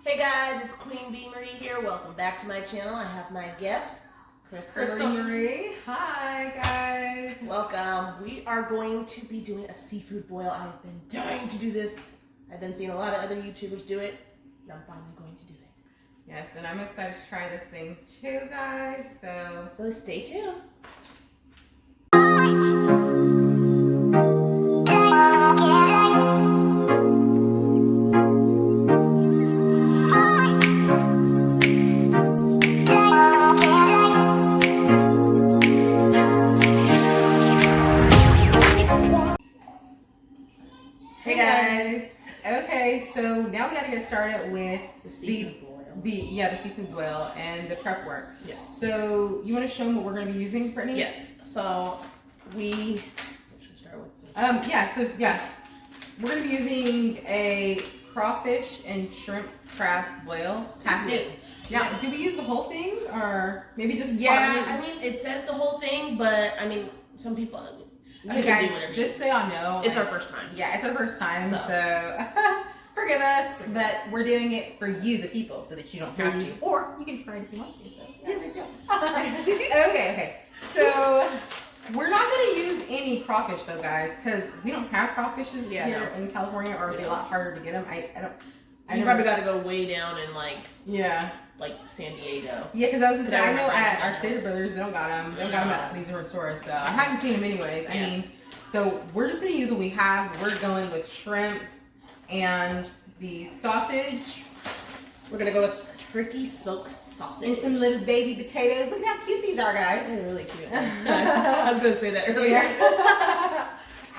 Hey guys, it's Queen Bee Marie here. Welcome back to my channel. I have my guest, Crystal Marie. Hi guys. Welcome. We are going to be doing a seafood boil. I've been dying to do this. I've been seeing a lot of other YouTubers do it, and I'm finally going to do it. Yes, and I'm excited to try this thing too, guys. So stay tuned. Hey guys. Okay, so now we got to get started with The seafood boil. the seafood boil and the prep work. Yes. So you want to show them what we're going to be using, Brittany? Yes. So we should start with we're going to be using a crawfish and shrimp crab boil packet. Now, do we use the whole thing or maybe just part of it? I mean, it says the whole thing, but I mean, some people. Okay, guys, just so y'all know, it's our first time. Yeah, it's our first time, so forgive us, but we're doing it for you, the people, so that you don't have to, or you can try it if you want to. So yes. Okay. So we're not going to use any crawfish though, guys, because we don't have crawfishes here in California, or they're a lot harder to get them. You probably got to go way down in like San Diego. Yeah, because I know at our Stater Brothers they don't got them. They don't got them at these different stores, so I haven't seen them anyways. I mean, so we're just gonna use what we have. We're going with shrimp and the sausage. We're gonna go with Turkey smoked sausage. and some little baby potatoes. Look how cute these are, guys. They're really cute. I was gonna say that earlier.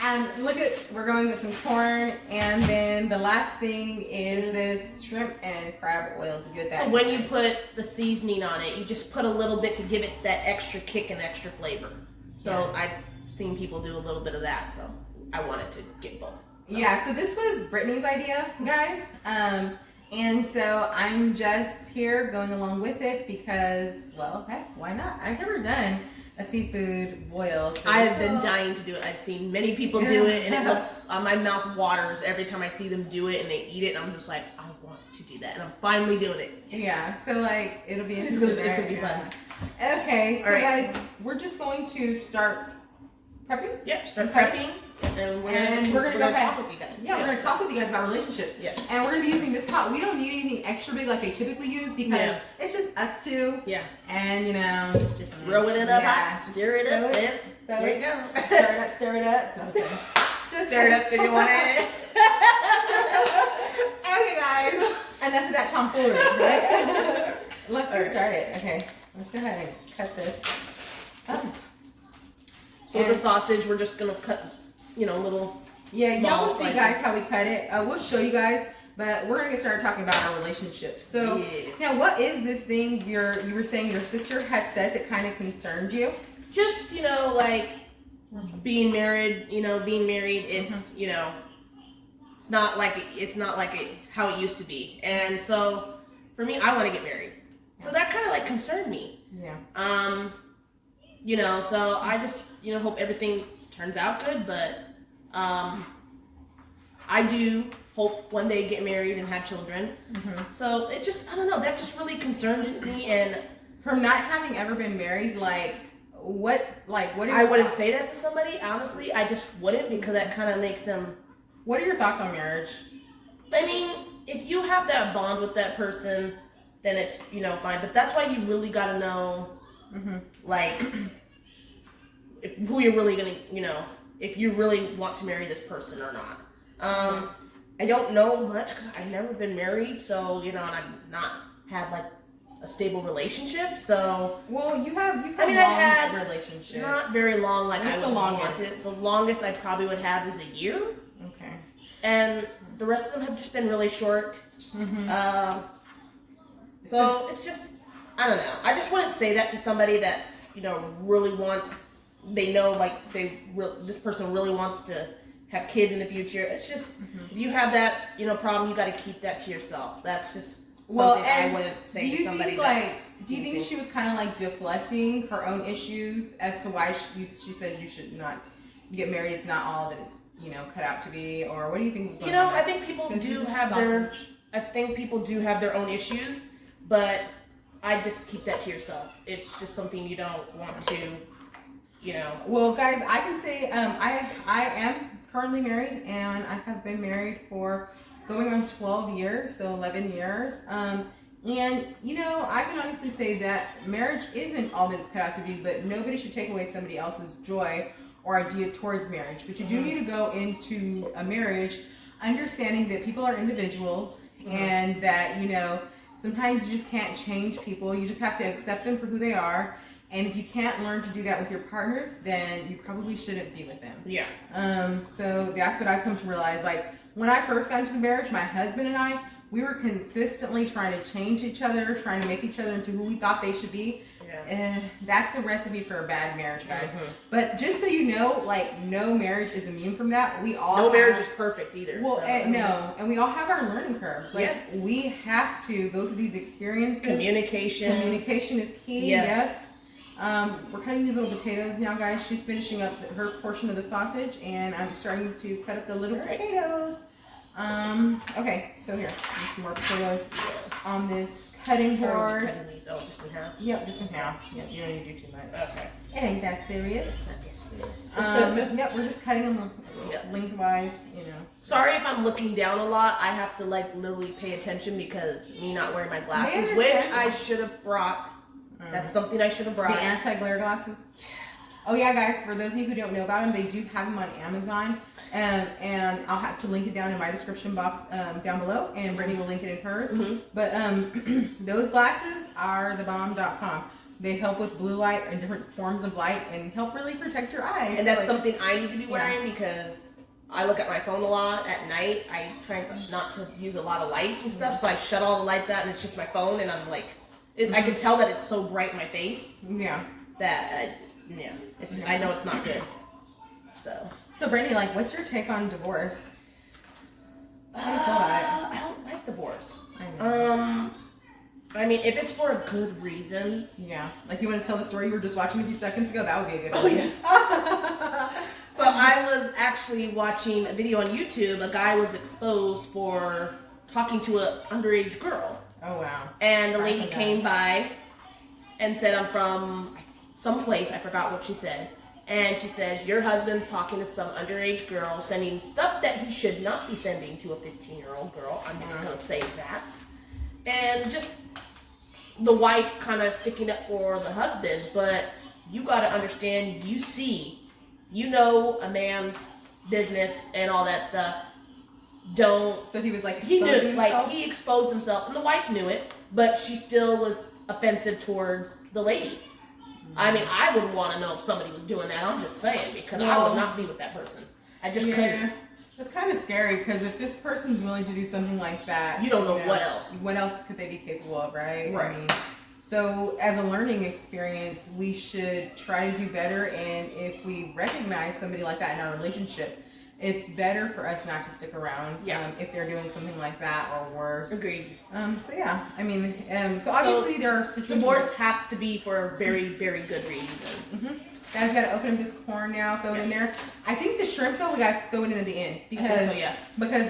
And look we're going with some corn, and then the last thing is this shrimp and crab oil to get that. So when you put the seasoning on it, you just put a little bit to give it that extra kick and extra flavor. So I've seen people do a little bit of that, so I wanted to get both. So. Yeah, so this was Brittany's idea, guys. And so I'm just here going along with it because, well, heck, why not? I've never done a seafood boil. So I've been dying to do it. I've seen many people do it, and it looks, my mouth waters every time I see them do it and they eat it, and I'm just like, I want to do that, and I'm finally doing it. Yeah, so like, it'll be interesting. It's gonna be fun. Okay, so guys, we're just going to start prepping. Yep, start prepping. And we're gonna go ahead. Talk with you guys. Yeah, we're gonna talk with you guys about relationships. Yes. And we're gonna be using this pot. We don't need anything extra big like they typically use because it's just us two. Yeah. And you know, just throw it in a pot, stir it up, there you go. Stir it up. Just stir it up if you want it. Okay, guys. Enough of that tomfoolery, right? Let's get started. Okay, let's go ahead and cut this. So the sausage, we're just gonna cut, little. Yeah, y'all will see, guys, how we cut it. We'll show you guys, but we're gonna get started talking about our relationship. So, now, what is this thing you were saying your sister had said that kind of concerned you? Just like being married. Being married. It's it's not like how it used to be. And so, for me, I want to get married. So that kind of like concerned me. Yeah. So I just hope everything turns out good, but I do hope one day get married and have children. So it just, I don't know, that just really concerned me. And from not having ever been married, what I wouldn't say that to somebody, honestly. I just wouldn't, because that kind of makes them. What are your thoughts on marriage? I mean, if you have that bond with that person, then it's fine. But that's why you really got to know who you're really gonna, if you really want to marry this person or not. I don't know much because I've never been married, so and I've not had like a stable relationship. So you have. I've had relationships, not very long. Like What's I the would longest? want it. The longest I probably would have is a year. Okay. And the rest of them have just been really short. So it's just, I don't know. I just wouldn't say that to somebody that's really wants. They know this person really wants to have kids in the future. It's just if you have that problem, you got to keep that to yourself. That's just something I wouldn't say to somebody. Do you think she was kind of like deflecting her own issues as to why she said you should not get married? It's not all that it's cut out to be, or what do you think was going on? I think people do have their I think people do have their own issues, but I just keep that to yourself. It's just something you don't want to, you know. Well, guys, I can say I am currently married, and I have been married for going on 12 years, so 11 years. And, you know, I can honestly say that marriage isn't all that it's cut out to be, but nobody should take away somebody else's joy or idea towards marriage. But you do need to go into a marriage understanding that people are individuals and that, you know, sometimes you just can't change people. You just have to accept them for who they are. And if you can't learn to do that with your partner, then you probably shouldn't be with them. Yeah. So that's what I've come to realize. Like, when I first got into the marriage, my husband and I, we were consistently trying to change each other, trying to make each other into who we thought they should be. Yeah. And that's a recipe for a bad marriage, guys. But just so you know, like, no marriage is immune from that. We all no marriage is perfect either. Well, so. And we all have our learning curves. Like, we have to go through these experiences. Communication is key. Yes. We're cutting these little potatoes now, guys. She's finishing up her portion of the sausage, and I'm starting to cut up the little potatoes. Okay, so here, some more potatoes on this cutting board. Cutting these, just in half? Yep, just in half. Yep, you don't need to do too much. Okay. It ain't that serious. Serious. Yep, we're just cutting them lengthwise, you know. Sorry if I'm looking down a lot. I have to, like, literally pay attention because me not wearing my glasses, which I should have brought. That's something I should have brought. The anti-glare glasses. Oh yeah, guys, for those of you who don't know about them, they do have them on Amazon. And I'll have to link it down in my description box down below, and Brittany will link it in hers. But those glasses are thebomb.com. They help with blue light and different forms of light and help really protect your eyes. And that's something I need to be wearing because I look at my phone a lot at night. I try not to use a lot of light and stuff, so I shut all the lights out and it's just my phone, and I'm like, I can tell that it's so bright in my face. Yeah. That, I know it's not good. So Brittany, like, what's your take on divorce? How do you feel about it? I don't like divorce. I know. I mean, if it's for a good reason. Yeah. Like, you want to tell the story you were just watching a few seconds ago? That would be a good one. Oh, yeah. So I was actually watching a video on YouTube. A guy was exposed for talking to an underage girl. Oh, wow. And the lady came by and said, I'm from someplace. I forgot what she said. And she says, your husband's talking to some underage girl, sending stuff that he should not be sending to a 15-year-old girl. I'm just going to say that. And just the wife kind of sticking up for the husband. But you got to understand, you know a man's business and all that stuff. So he was like, he knew, himself? Like, he exposed himself, and the wife knew it, but she still was offensive towards the lady. I mean, I wouldn't want to know if somebody was doing that. I'm just saying, because I would not be with that person. I just couldn't. It's kind of scary, because if this person's willing to do something like that, you don't know what else. What else could they be capable of, right? Right. I mean, so as a learning experience, we should try to do better, and if we recognize somebody like that in our relationship, it's better for us not to stick around if they're doing something like that or worse. Agreed. So yeah, I mean, so obviously there are situations. Divorce has to be for a very, very good reason. Guys, gotta open up this corn now, throw it in there. I think the shrimp though, we gotta throw it in at the end because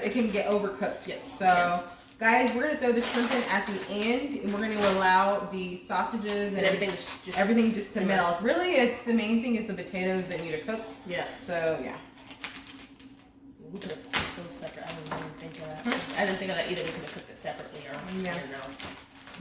it can get overcooked. Yes. So guys, we're gonna throw the shrimp in at the end, and we're gonna allow the sausages and everything just to melt. Really, it's the main thing is the potatoes that need to cook. Yes. So yeah. We could have cooked those separate. I didn't even think of that. I didn't think of that either. We could have cooked it separately, or I don't know.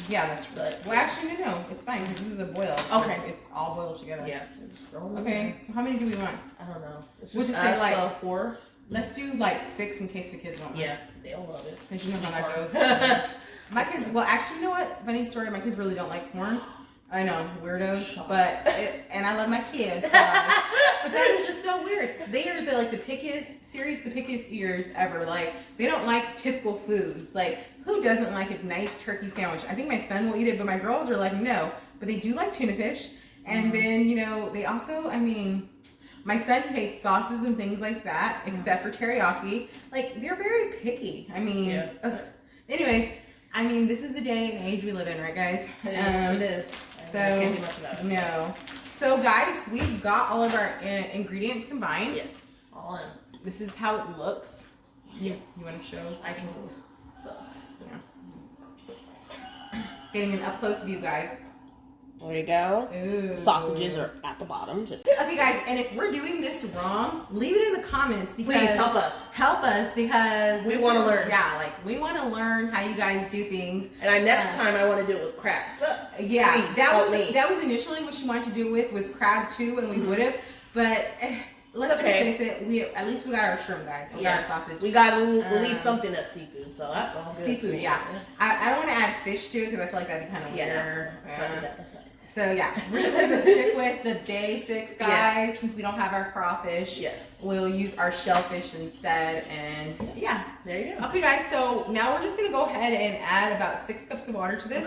Yeah, that's right. Well, actually, no, it's fine because this is a boil. So okay, it's all boiled together. Yeah. Okay, so how many do we want? I don't know. We'll just say like 4. Let's do like 6 in case the kids want one. Yeah, they'll love it. Because you know how that goes. My kids. Well, actually, you know what? Funny story. My kids really don't like corn. I know, weirdos, and I love my kids, guys. But that is just so weird. They are the pickiest ears ever. Like, they don't like typical foods. Like, who doesn't like a nice turkey sandwich? I think my son will eat it, but my girls are like, no. But they do like tuna fish. And then, they also, I mean, my son hates sauces and things like that, except for teriyaki. Like, they're very picky. I mean, anyways, I mean, this is the day and age we live in, right, guys? It is. So, can't do much about it. No. So, guys, we've got all of our ingredients combined. Yes. All in. This is how it looks. You want to show? I can. So, yeah. getting an up close view, guys. There you go. Ooh. Sausages are at the bottom. Just okay, guys, and if we're doing this wrong, leave it in the comments because please help us. Help us because we want to learn. Yeah, like we want to learn how you guys do things. And next time I want to do it with crabs. Yeah, please, that was initially what she wanted to do with was crab too, and we would have, but. Let's just face it. At least we got our shrimp, guys. We got our sausage. We got at least something that's seafood, so that's all good. Seafood, yeah. I don't want to add fish to it because I feel like that'd be kind of weird. So yeah, we're just gonna stick with the basics, guys. Since we don't have our crawfish, we'll use our shellfish instead. And yeah, there you go. Okay, guys. So now we're just gonna go ahead and add about 6 cups of water to this,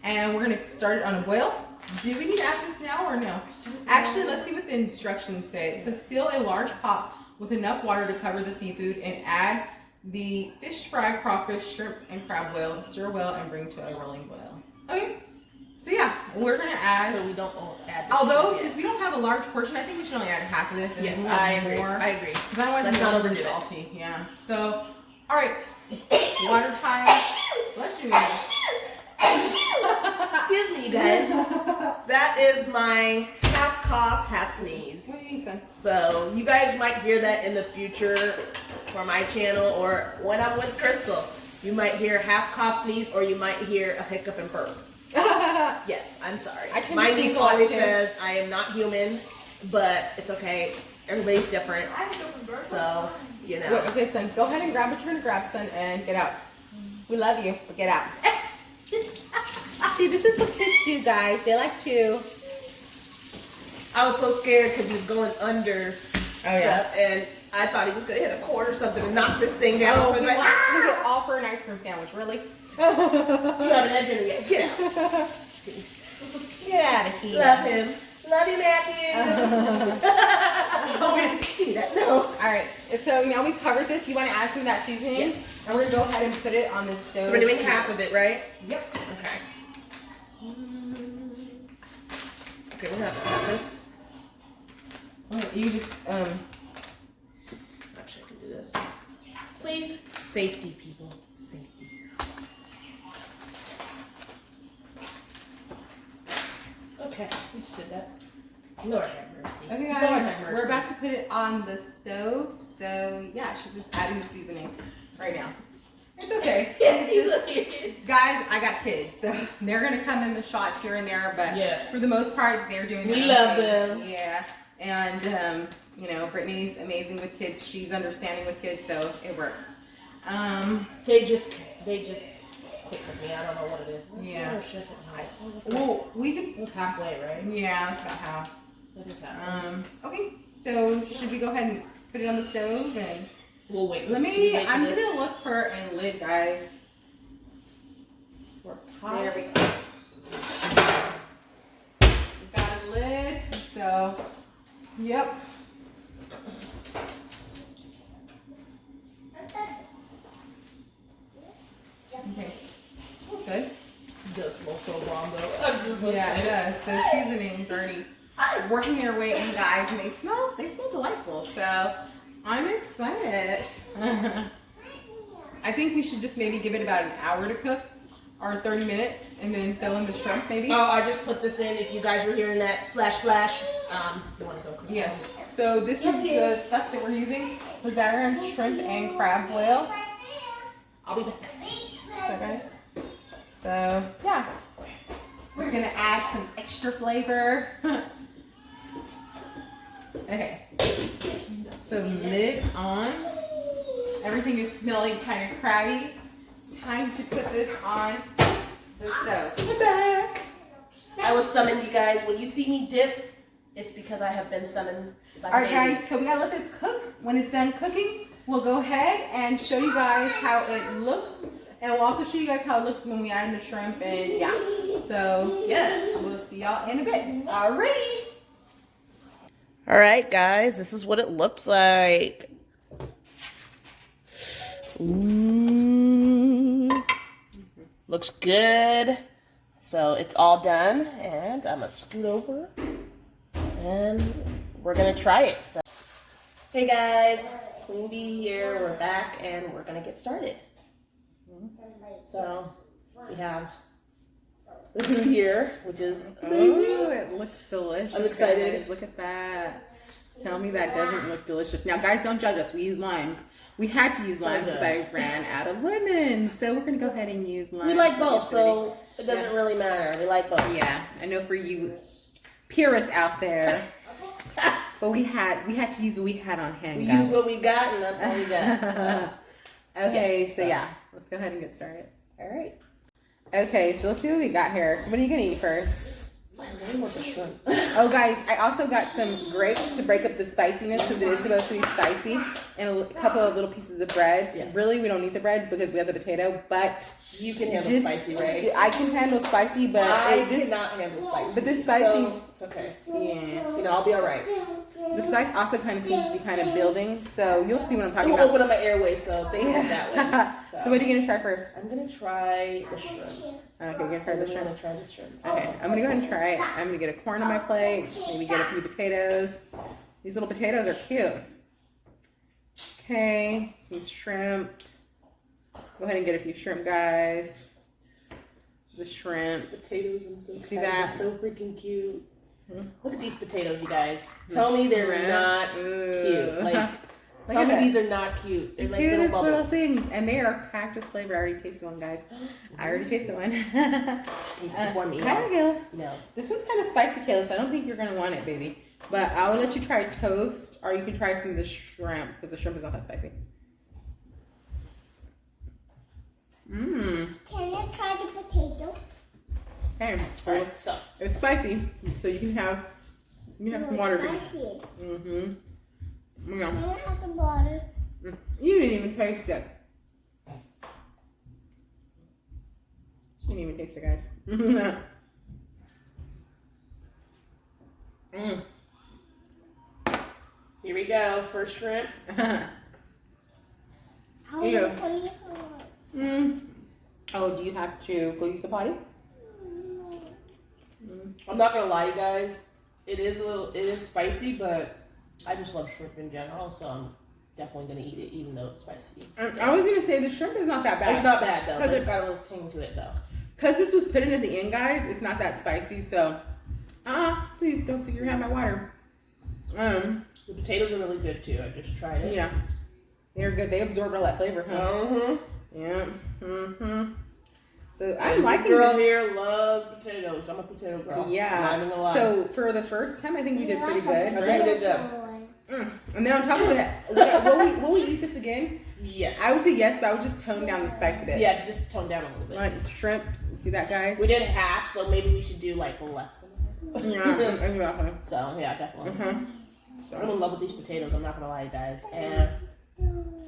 and we're gonna start it on a boil. Do we need to add this now or no? Actually, let's see what the instructions say. It says fill a large pot with enough water to cover the seafood and add the fish fry, crawfish, shrimp, and crab boil. Stir well and bring to a rolling boil. Okay. So yeah, we're gonna add. So we don't add. Although since we don't have a large portion, I think we should only add half of this. And yes, I agree. I agree. Because I don't want it to be not overly salty. Yeah. So, all right, water time. Bless you. Excuse me, you guys. That is my half cough, half sneeze. What do you mean, son? So you guys might hear that in the future for my channel or when I'm with Crystal. You might hear half cough, sneeze, or you might hear a hiccup and burp. Yes, I'm sorry. My niece always says I am not human, but it's okay. Everybody's different. So, you know. Wait, okay, son, go ahead and grab what you're going to grab, son, and get out. We love you, but get out. See, this is what kids do, guys. They like to. I was so scared because he was going under stuff, and I thought he was going to hit a cord or something and knock this thing down. Oh, we get all for an ice cream sandwich, really? You haven't had dinner yet. Get out. Get out of here. Love him. Love you, Matthew. Oh, we didn't see that. No. All right. So now we've covered this. You want to add some of that seasoning? Yes. And we're going to go ahead and put it on the stove. So we're doing half of it, right? Yep. Okay. Okay, we'll have this. You just, Actually, I can do this. Please. Safety, people. Safety. Okay, we just did that. Lord have mercy. Okay, guys, Lord have mercy. We're about to put it on the stove. So, yeah, she's just adding the seasoning right now. It's okay. Guys, I got kids, so they're going to come in the shots here and there, but for the most part, they're doing We love them. Yeah, and, you know, Brittany's amazing with kids. She's understanding with kids, so it works. They just click with me. I don't know what it is. Yeah. Well, we can. It was halfway, right? Yeah, that's about half. That is half. Okay, so should we go ahead and put it on the stove and we'll wait. I'm gonna look for a lid, guys. There we go. We got a lid, so yep. Okay, that's good. It does smell so bomb though. Yeah, it does. The seasonings already working their way in, guys, and they smell delightful. So I'm excited. I think we should just maybe give it about an hour to cook, or 30 minutes, and then throw in the shrimp maybe. Oh, I just put this in. If you guys were hearing that splash splash, you want to go? Yes. So this is the stuff that we're using: Lazarian shrimp and crab boil. I'll be back. So guys. So yeah, we're gonna add some extra flavor. Okay. So lid on. Everything is smelling kind of crabby. It's time to put this on the stove. I'm back. I was summoned, you guys. When you see me dip, it's because I have been summoned by the Alright guys, so we gotta let this cook. When it's done cooking, we'll go ahead and show you guys how it looks. And we'll also show you guys how it looks when we add in the shrimp and yeah. So yes, we'll see y'all in a bit. Alrighty. Alright guys, this is what it looks like. Ooh. Looks good. So it's all done, and I'm gonna scoot over and we're gonna try it. So, hey guys, Queen Bee here. We're back and we're gonna get started. So we have the food here, which is amazing. It looks delicious. I'm excited. Guys. Look at that. Tell me that doesn't look delicious. Now, guys, don't judge us. We use limes. We had to use limes because I ran out of lemon. So we're going to go ahead and use limes. We like both, so it doesn't really matter. We like both. Yeah, I know for you purists out there. But we had to use what we had on hand. We guys. use what we got, and that's all we got. So. Okay, Yes, so yeah, let's go ahead and get started. All right. Okay, so let's see what we got here. So what are you going to eat first? I really want the shrimp. Oh, guys, I also got some grapes to break up the spiciness because it is supposed to be spicy, and a couple of little pieces of bread. Yes. Really, we don't need the bread because we have the potato, but You can handle spicy, right? I can handle spicy, but I cannot handle spicy. But this spicy, so it's okay. Yeah, You know, I'll be all right. the spice also kind of seems to be kind of building, so you'll see what I'm talking It will about. open up my airway, so think of it that way. So what are you gonna try first? I'm gonna try the shrimp. Okay, you're gonna try the I'm shrimp. gonna try the shrimp. Okay, I'm gonna go ahead and try it. I'm gonna get a corn on my plate, maybe get a few potatoes. These little potatoes are cute. Okay, some shrimp. Go ahead and get a few shrimp, guys. The shrimp. Potatoes and some See that? so freaking cute. Look at these potatoes, you guys. Tell me they're not cute. Like, tell me these are not cute. They're like Cutest little little bubbles. things, and they are packed with flavor. I already tasted one, guys. I already tasted one. Taste it for me. Hi, Kayla. No. This one's kind of spicy, Kayla, so I don't think you're gonna want it, baby. But I will let you try toast, or you can try some of the shrimp because the shrimp is not that spicy. Mmm. Can I try the potato? Okay, Alright, so it's spicy, so you can have some water. Spicy. Mm-hmm. Can Yeah. I have some water? You didn't even taste it. You didn't even taste it, guys. here we go. First shrimp. How Here you go. can you have Oh, do you have to go use the potty? I'm not gonna lie, you guys. It is spicy, but I just love shrimp in general, so I'm definitely gonna eat it, even though it's spicy. I was gonna say the shrimp is not that bad. It's not bad though. But it's got a little tang to it though. Because this was put in at the end, guys, it's not that spicy, so please don't stick your hand in my water. The potatoes are really good too. I just tried it. Yeah. They're good. They absorb all that flavor, huh? Yeah. So I'm liking girl this. here loves potatoes. I'm a potato girl. Yeah. I'm not gonna lie. So for the first time, I think we did pretty good. I think we did good. And then on top of that, will we eat this again? Yes. I would say yes, but I would just tone down the spice a bit. Yeah, just tone down a little bit. Like shrimp. You see that, guys? We did half, so maybe we should do like less than that. Yeah, exactly. So yeah, definitely. So I'm in love with these potatoes. I'm not gonna lie, you guys. And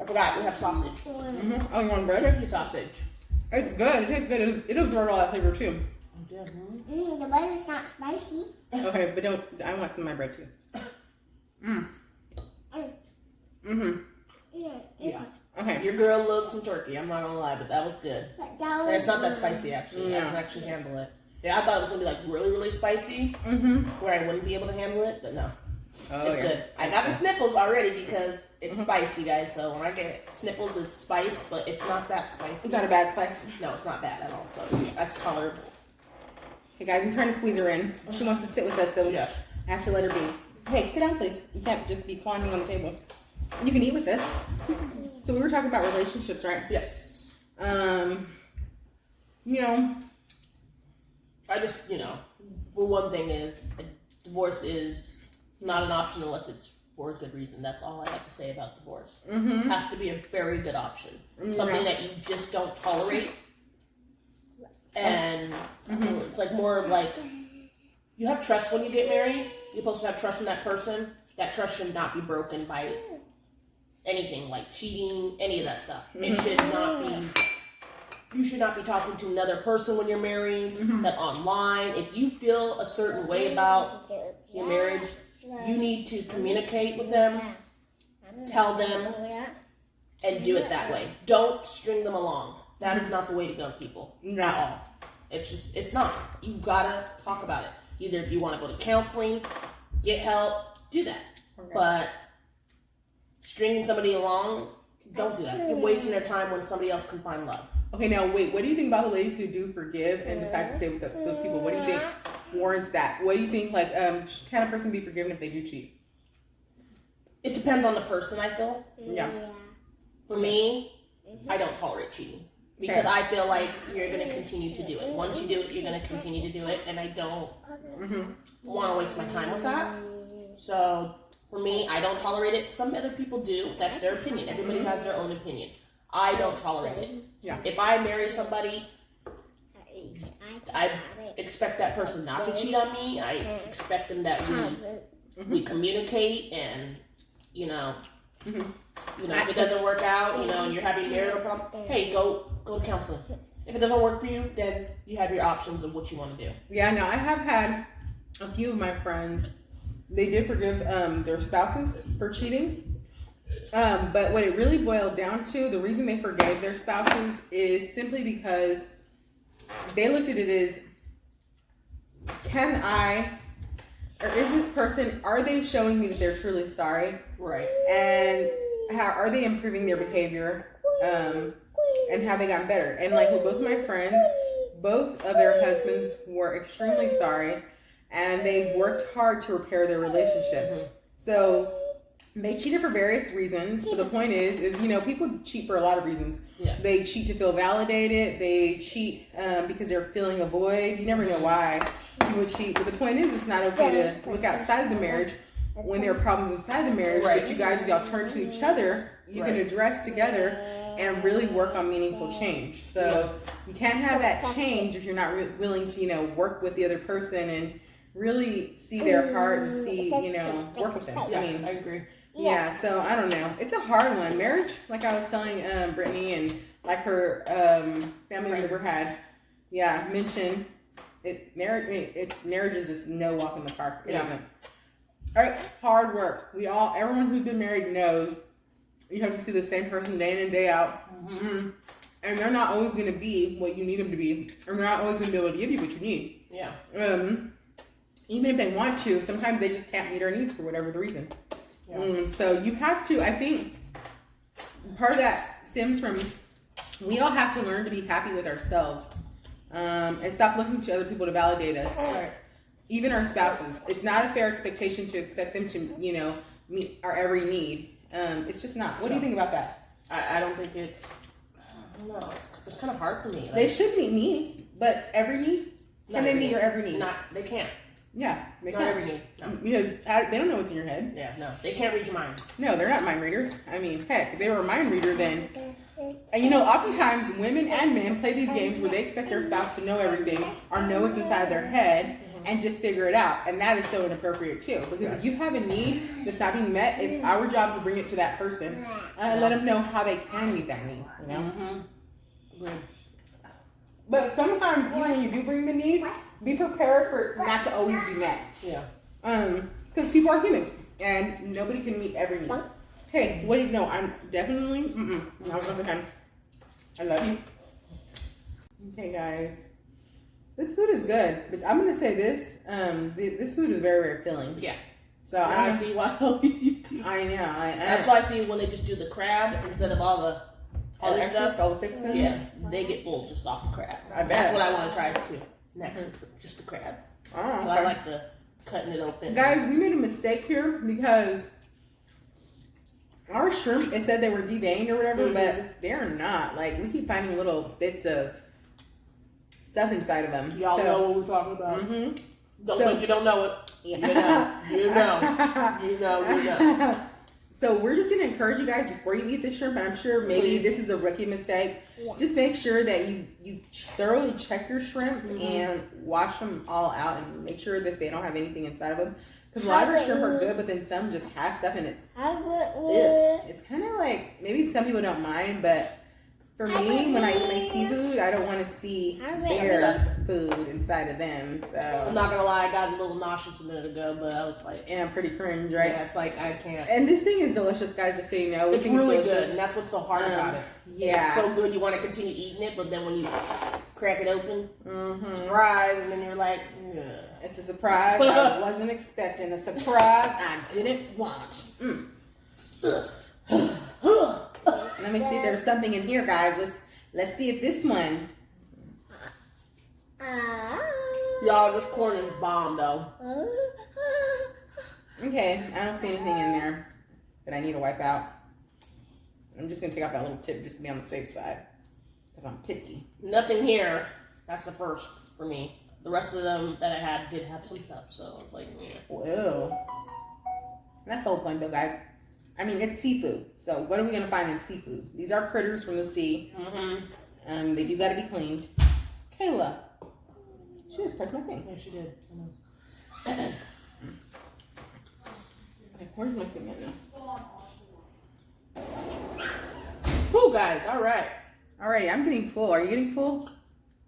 I forgot we have sausage. Oh, you want bread? Turkey sausage. It's good. It tastes good. It absorbed all that flavor too. The bread is not spicy. Okay, but don't. I want some of my bread too. Yeah. Okay. Your girl loves some turkey. I'm not gonna lie, but that was good. But that And was it's not that spicy actually. I can actually handle it. Yeah, I thought it was gonna be like really, really spicy, where I wouldn't be able to handle it, but no, it's good. I got the sniffles already because it's spicy, guys. So when I get sniffles, it's spice, but it's not that spicy. It's not a bad spice. No, it's not bad at all. So that's tolerable. Hey guys, I'm trying to squeeze her in. She wants to sit with us, so Yes. I have to let her be. Hey, sit down, please. You can't just be climbing on the table. You can eat with this. So we were talking about relationships, right? Yes. You know, I just, for one thing is, a divorce is not an option unless it's for a good reason. That's all I have to say about divorce. It has to be a very good option. Something that you just don't tolerate. And it's like more of like, you have trust when you get married. You're supposed to have trust in that person. That trust should not be broken by anything like cheating, any of that stuff. It should not be. You should not be talking to another person when you're married. That online, if you feel a certain way about your marriage, you need to communicate with them, tell them, and do it that way. Don't string them along. That is not the way to go, people. At all. It's not. You gotta talk about it. Either if you want to go to counseling, get help, do that. But stringing somebody along, don't do that. You're wasting their time when somebody else can find love. Okay, now wait. What do you think about the ladies who do forgive and decide to stay with those people? What do you think warrants that? What do you think? Like, can a person be forgiven if they do cheat? It depends on the person, I feel. Yeah. For me, I don't tolerate cheating. Because I feel like you're going to continue to do it. Once you do it, you're going to continue to do it. And I don't want to waste my time with that. So, for me, I don't tolerate it. Some other people do. That's their opinion. Everybody has their own opinion. I don't tolerate it. Yeah. If I marry somebody, I expect that person not to cheat on me. I expect them that we communicate and, you know, if it doesn't work out, and you're having marital problems, hey, go to counseling. If it doesn't work for you, then you have your options of what you want to do. Yeah, no, I have had a few of my friends, they did forgive their spouses for cheating. But what it really boiled down to, the reason they forgave their spouses is simply because they looked at it as, is this person, are they showing me that they're truly sorry? Right. And how are they improving their behavior? And have they gotten better? And like with both of my friends, both of their husbands were extremely sorry, and they worked hard to repair their relationship. So they cheated for various reasons, but the point is people cheat for a lot of reasons. Yeah. They cheat to feel validated. They cheat because they're filling a void. You never know why people cheat, but the point is, it's not okay to look outside of the marriage when there are problems inside the marriage. Right. But you guys, if y'all turn to each other, you can address together and really work on meaningful change. So you can't have that change if you're not willing to, work with the other person and really see their heart and see, work with them. Yeah, I agree. Yeah, so I don't know. It's a hard one. Marriage, like I was telling Brittany and like her family member had, mentioned it. Marriage is just no walk in the park. It isn't. All right, hard work. Everyone who's been married knows you have to see the same person day in and day out. And they're not always going to be what you need them to be. Or they're not always going to be able to give you what you need. Yeah. Even if they want to, sometimes they just can't meet our needs for whatever the reason. Yeah. So you have to, I think, part of that stems from, we all have to learn to be happy with ourselves. And stop looking to other people to validate us. Right. Even our spouses. It's not a fair expectation to expect them to, meet our every need. It's just not. What do you think about that? I don't think it's, I don't know. It's kind of hard for me. They should meet needs, but every need? Can they meet your every need? They can't. Yeah, they Not can't. every need. No. Because they don't know what's in your head. Yeah, no. They can't read your mind. No, they're not mind readers. I mean, heck, if they were a mind reader, then... And oftentimes women and men play these games where they expect their spouse to know everything or know what's inside their head and just figure it out. And that is so inappropriate too. Because if you have a need that's not being met, it's our job to bring it to that person and let them know how they can meet that need, But sometimes even when you do bring the need, be prepared for it not to always be met. Yeah. Because people are human and nobody can meet every need. Hey, what do you know? I'm definitely, not another time. I love you. Okay, guys. This food is good, but I'm going to say this. This food is very, very filling. Yeah. So I see why you do. I know. That's why I see when they just do the crab instead of all the other stuff. All the fixings. Yeah, they get full just off the crab. I bet. That's what I want to try too. Next, just the crab. Oh, okay. So I like the cutting it open. Guys, we made a mistake here because our shrimp, it said they were deveined or whatever, but they're not. Like, we keep finding little bits of stuff inside of them. Y'all know what we're talking about. Don't think you don't know it. Yeah. You know. So we're just going to encourage you guys before you eat the shrimp, and I'm sure maybe this is a rookie mistake, just make sure that you thoroughly check your shrimp and wash them all out and make sure that they don't have anything inside of them. Because a lot of our shrimp are good, but then some just have stuff in it. It's kind of like, maybe some people don't mind, but for me, when I eat my seafood, I don't want to see their food inside of them. So I'm not gonna lie, I got a little nauseous a minute ago, but I was like, yeah, pretty cringe, right? Yeah, it's like I can't. And this thing is delicious, guys. Just so you know, It's really good, and that's what's so hard about it. Yeah, it's so good. You want to continue eating it, but then when you crack it open, surprise, and then you're like, ugh. It's a surprise I wasn't expecting. A surprise I didn't want. Let me see. There's something in here, guys. Let's see if this one. Y'all, this corn is bomb though. Okay, I don't see anything in there that I need to wipe out. I'm just gonna take out that little tip just to be on the safe side, because I'm picky. Nothing here. That's the first for me. The rest of them that I had did have some stuff, so it's like, yeah. Whoa. That's the whole point though, guys. I mean, it's seafood. So what are we gonna find in seafood? These are critters from the sea. Mm-hmm. They do gotta be cleaned. Kayla. She just pressed my thing. Yeah, she did. I know. Okay, where's my thing at now? Whew, guys, alright. Alrighty, I'm getting full. Are you getting full?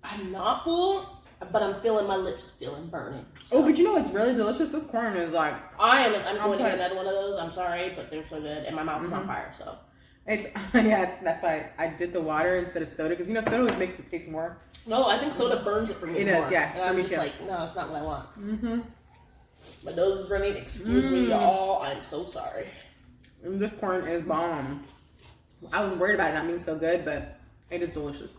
I'm not full, but I'm feeling my lips feeling burning. So. Oh, but you know what's really delicious? This corn is like... I'm going to get another one of those. I'm sorry, but they're so good. And my mouth is on fire, so. That's why I did the water instead of soda. Because, you know, soda always makes it taste more. No, I think soda burns it for me. It more. does, yeah. And I'm me just too. like, no, it's not what I want. Mm-hmm. My nose is running. Excuse me, y'all. I'm so sorry. And this corn is bomb. I was worried about it not being so good, but it is delicious.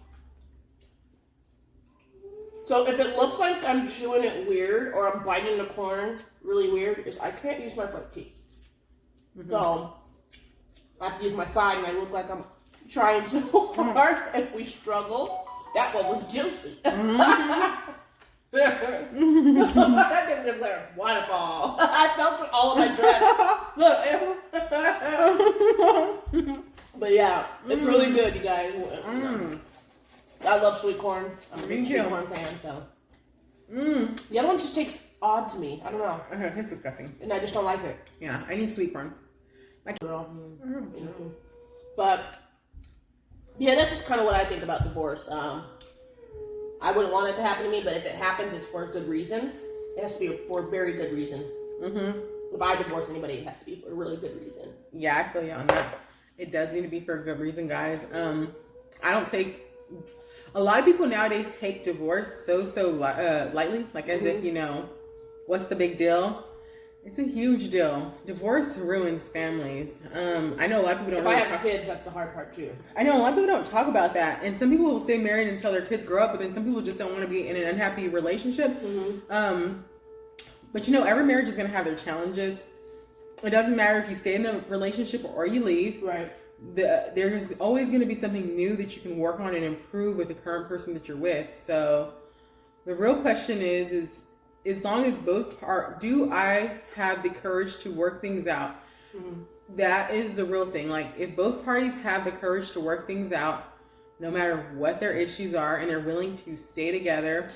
So if it looks like I'm chewing it weird or I'm biting the corn really weird, is I can't use my front teeth. So I have to use my side, and I look like I'm trying too hard, and we struggle. That one was juicy. That didn't look like a waterfall. I felt it all of my dress. Look. But yeah, it's really good, you guys. I love sweet corn. I'm a big sweet corn fan, so. The other one just tastes odd to me. I don't know. It tastes disgusting. And I just don't like it. Yeah, I need sweet corn. But yeah, that's just kind of what I think about divorce. I wouldn't want it to happen to me, but if it happens, it's for a good reason. It has to be for a very good reason. If I divorce anybody, it has to be for a really good reason. Yeah, I feel you on that. It does need to be for a good reason, guys. I don't take... A lot of people nowadays take divorce so lightly, like as if, you know, what's the big deal? It's a huge deal. Divorce ruins families. I know a lot of people don't. If I have kids, that's the hard part too. I know a lot of people don't talk about that, and some people will stay married until their kids grow up, but then some people just don't want to be in an unhappy relationship. But you know, every marriage is going to have their challenges. It doesn't matter if you stay in the relationship or you leave. Right. There's always going to be something new that you can work on and improve with the current person that you're with. So the real question is as long as both do I have the courage to work things out? That is the real thing. Like, if both parties have the courage to work things out, no matter what their issues are, and they're willing to stay together,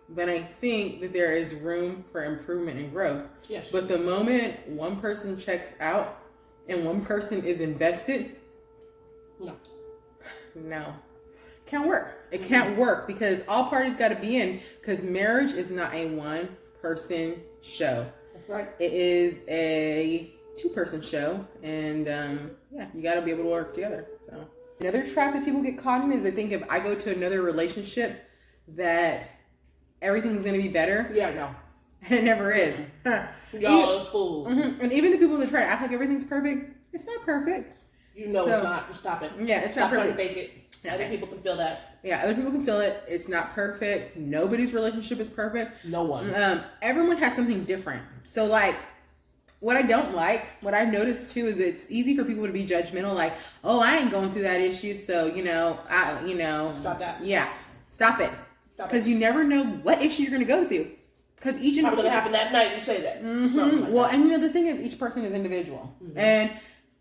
then I think that there is room for improvement and growth. Yes. But the moment one person checks out and one person is invested, no. Can't work. It can't work because all parties got to be in, because marriage is not a one-person show. That's right. It is a two-person show, and you got to be able to work together. So another trap that people get caught in is they think if I go to another relationship that everything's going to be better. Yeah, no. And it never is. Y'all are fools. And even the people that try to act like everything's perfect, it's not perfect. You know it's not. Just stop it. Yeah, it's stop not trying perfect. to fake it. Other people can feel that. Yeah, other people can feel it. It's not perfect. Nobody's relationship is perfect. No one. Everyone has something different. So, like, what I don't like, what I've noticed too, is it's easy for people to be judgmental. Like, oh, I ain't going through that issue, so Stop that. Yeah, stop it. Because you never know what issue you're going to go through. Because each probably going to happen that night. You say that. Like and you know the thing is, each person is individual, and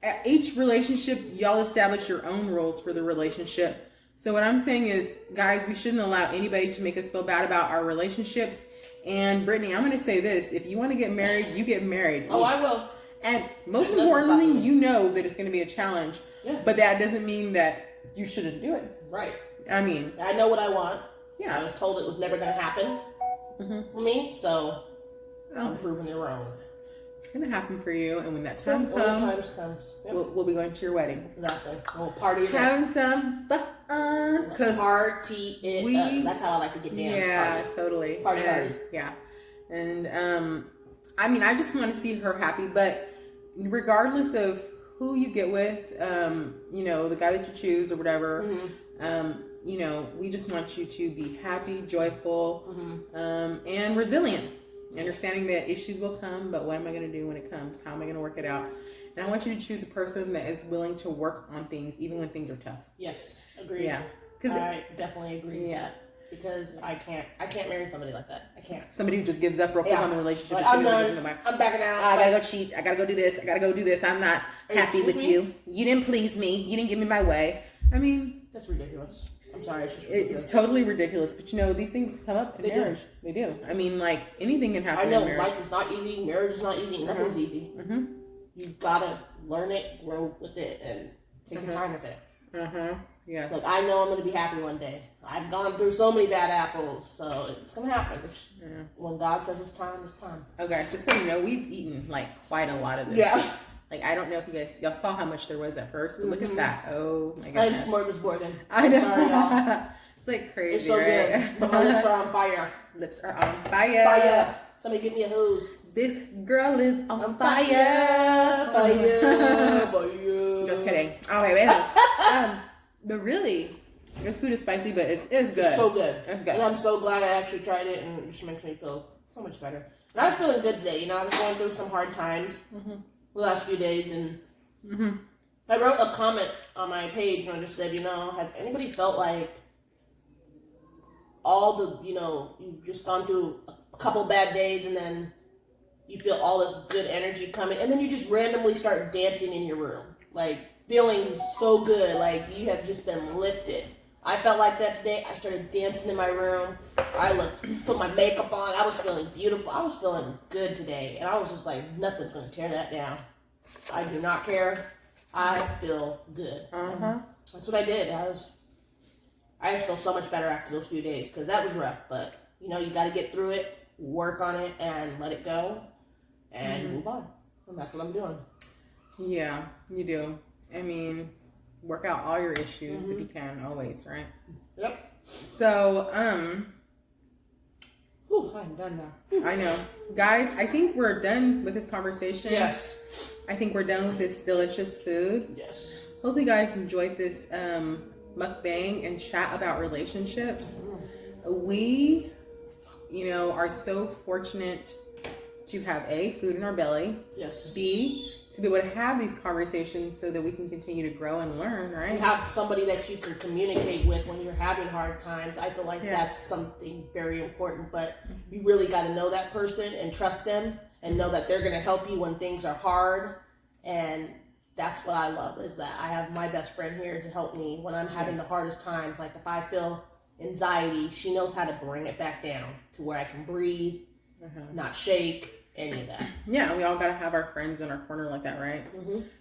at each relationship, y'all establish your own rules for the relationship. So what I'm saying is, guys, we shouldn't allow anybody to make us feel bad about our relationships. And Brittany, I'm going to say this: if you want to get married, you get married. Oh, I will. And most importantly, you know that it's going to be a challenge. Yeah. But that doesn't mean that you shouldn't do it. Right. I mean, I know what I want. Yeah. I was told it was never going to happen for me, so I'm proving it wrong. It's going to happen for you, and when that time comes, Yep. we'll be going to your wedding. Exactly. We'll party it up. Having some fun. Because Party it up. That's how I like to get down. Yeah, Party. totally. Party. Yeah. And, I mean, I just want to see her happy, but regardless of who you get with, the guy that you choose or whatever, you know, we just want you to be happy, joyful, and resilient. Understanding that issues will come, but what am I going to do when it comes? How am I going to work it out? And I want you to choose a person that is willing to work on things even when things are tough. Yes, agreed. Yeah, I definitely agree with that. Because I can't marry somebody like that. I can't. Somebody who just gives up real quick on the relationship. Like, I'm done. I'm backing out. I gotta go cheat. I gotta go do this. I gotta go do this. I'm not happy with you. You didn't please me. You didn't give me my way. I mean, that's ridiculous. I'm sorry. It's just ridiculous. It's totally ridiculous. But you know, these things come up in marriage. They do. I mean, like anything can happen. I know in marriage. life is not easy. Marriage is not easy. Nothing's easy. You gotta learn it, grow with it, and take your time with it. Yes. Look, I know I'm gonna be happy one day. I've gone through so many bad apples, so it's gonna happen. When God says it's time, it's time. Okay, just so you know, we've eaten like quite a lot of this. Yeah. Like I don't know if y'all saw how much there was at first, but look at that. Oh my goodness. I'm smorgasbord. I know. Sorry, y'all. It's like crazy. It's so right? good. But my lips are on fire. Lips are on fire. Fire. Somebody get me a hose. This girl is on fire. Fire. Just kidding. Okay, wait. But really, this food is spicy, but it's good. It's so good. It's good. And I'm so glad I actually tried it, and it just makes me feel so much better. And I was feeling good today. You know, I was going through some hard times the last few days, and I wrote a comment on my page, and I just said, you know, has anybody felt like all the, you know, you've just gone through a couple bad days, and then you feel all this good energy coming, and then you just randomly start dancing in your room, like feeling so good, like you have just been lifted. I felt like that today. I started dancing in my room. I put my makeup on. I was feeling beautiful. I was feeling good today, and I was just like, nothing's gonna tear that down. I do not care. I feel good. That's what I did. I just feel so much better after those few days, because that was rough. But you know, you got to get through it, work on it, and let it go, and move on. And that's what I'm doing. Yeah, you do. I mean, work out all your issues if you can, always, right? Yep. So, Whew, I'm done now. I know. Guys, I think we're done with this conversation. Yes. I think we're done with this delicious food. Yes. Hope you guys enjoyed this mukbang and chat about relationships. We, you know, are so fortunate to have A, food in our belly. Yes. B, to be able to have these conversations so that we can continue to grow and learn, right? And have somebody that you can communicate with when you're having hard times. I feel like that's something very important, but you really got to know that person and trust them and know that they're going to help you when things are hard. And that's what I love, is that I have my best friend here to help me when I'm having the hardest times. Like if I feel anxiety, she knows how to bring it back down to where I can breathe, not shake, any of that. Yeah, we all got to have our friends in our corner like that, right?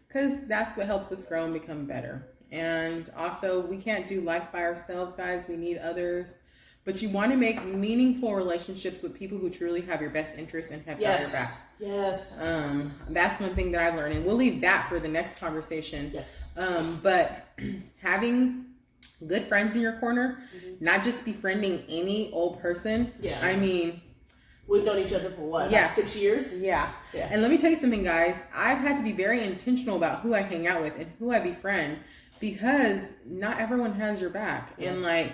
Because that's what helps us grow and become better. And also, we can't do life by ourselves, guys. We need others. But you want to make meaningful relationships with people who truly have your best interest and have got your back. Yes. That's one thing that I've learned. And we'll leave that for the next conversation. Yes. But having good friends in your corner, not just befriending any old person. Yeah. I mean, we've known each other for what? Yeah. Like 6 years? Yeah. And let me tell you something, guys. I've had to be very intentional about who I hang out with and who I befriend, because not everyone has your back. And like,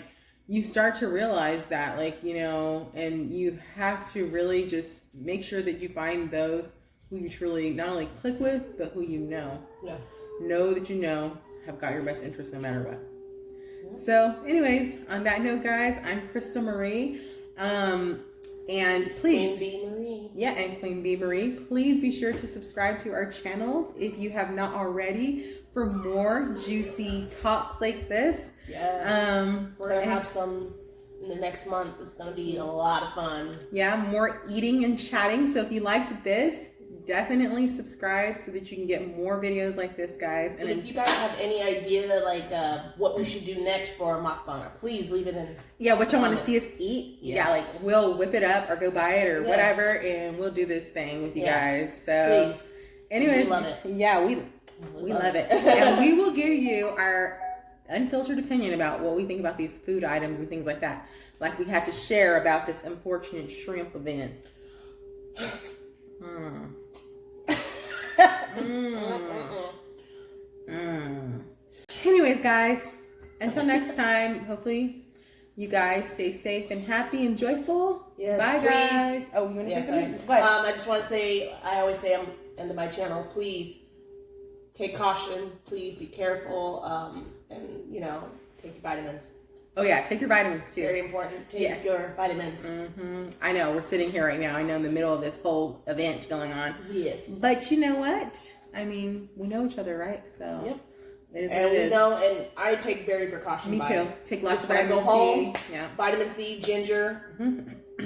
you start to realize that, like, you know, and you have to really just make sure that you find those who you truly not only click with, but who you know. Yeah. Know that you know have got your best interest no matter what. So anyways, on that note, guys, I'm Crystal Marie. And please, Queen Bee Marie. Yeah, and Queen Bee Marie. Please be sure to subscribe to our channels if you have not already for more juicy talks like this. Yes. We're gonna have some in the next month. It's gonna be a lot of fun. Yeah, more eating and chatting. So if you liked this, definitely subscribe so that you can get more videos like this, guys. And if you guys have any idea, like what we should do next for a mukbang, please leave it in. Yeah, what you want to see us eat. Yes. Yeah, like we'll whip it up or go buy it or whatever, and we'll do this thing with you guys. So, please. anyways, We love it. Yeah, we love it, and we will give you our unfiltered opinion about what we think about these food items and things like that. Like we had to share about this unfortunate shrimp event. Anyways, guys, until next time, hopefully you guys stay safe and happy and joyful. Yes, bye, please. guys. Oh, you want to Yes, say something? What? I just want to say, I always say I'm end of my channel. Please take caution. Please be careful. And take your vitamins. Oh yeah, take your vitamins too. Very important. Take your vitamins. I know we're sitting here right now. I know in the middle of this whole event going on. Yes. But you know what? I mean, we know each other, right? So yep. It is and what it we is. know, and I take very precaution. Me too. Take lots of when I vitamin go home. C. Yeah. Vitamin C, ginger,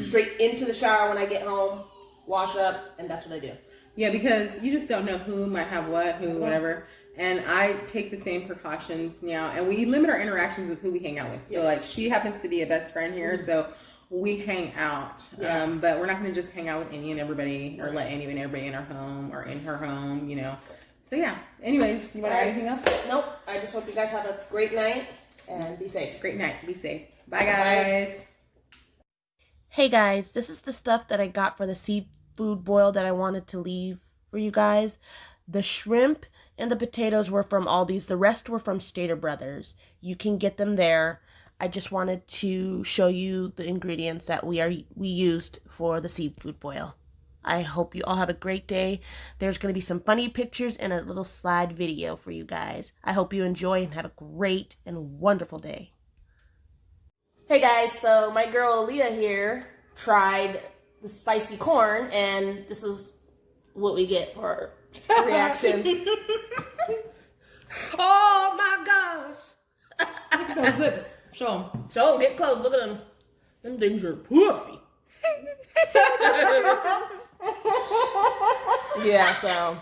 straight into the shower when I get home, wash up, and that's what I do. Yeah, because you just don't know who might have what, whatever. And I take the same precautions now. And we limit our interactions with who we hang out with. So, Yes. like, she happens to be a best friend here, so we hang out. Yeah. But we're not going to just hang out with any and everybody or let any and everybody in our home or in her home, So, yeah. Anyways, you want to add anything else? Nope. I just hope you guys have a great night and be safe. Great night. Be safe. Bye, guys. Hey guys, this is the stuff that I got for the seafood boil that I wanted to leave for you guys. The shrimp and the potatoes were from Aldi's. The rest were from Stater Brothers. You can get them there. I just wanted to show you the ingredients that we used for the seafood boil. I hope you all have a great day. There's going to be some funny pictures and a little slide video for you guys. I hope you enjoy and have a great and wonderful day. Hey guys, so my girl Aaliyah here tried the spicy corn, and this is what we get for our reaction. Oh my gosh! Look at those lips. Show them. Show them, get close, look at them. Them things are puffy. Yeah, so.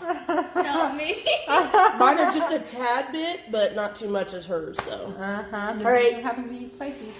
Help me. Mine are just a tad bit, but not too much as hers, so. All right. what happens when you eat spices.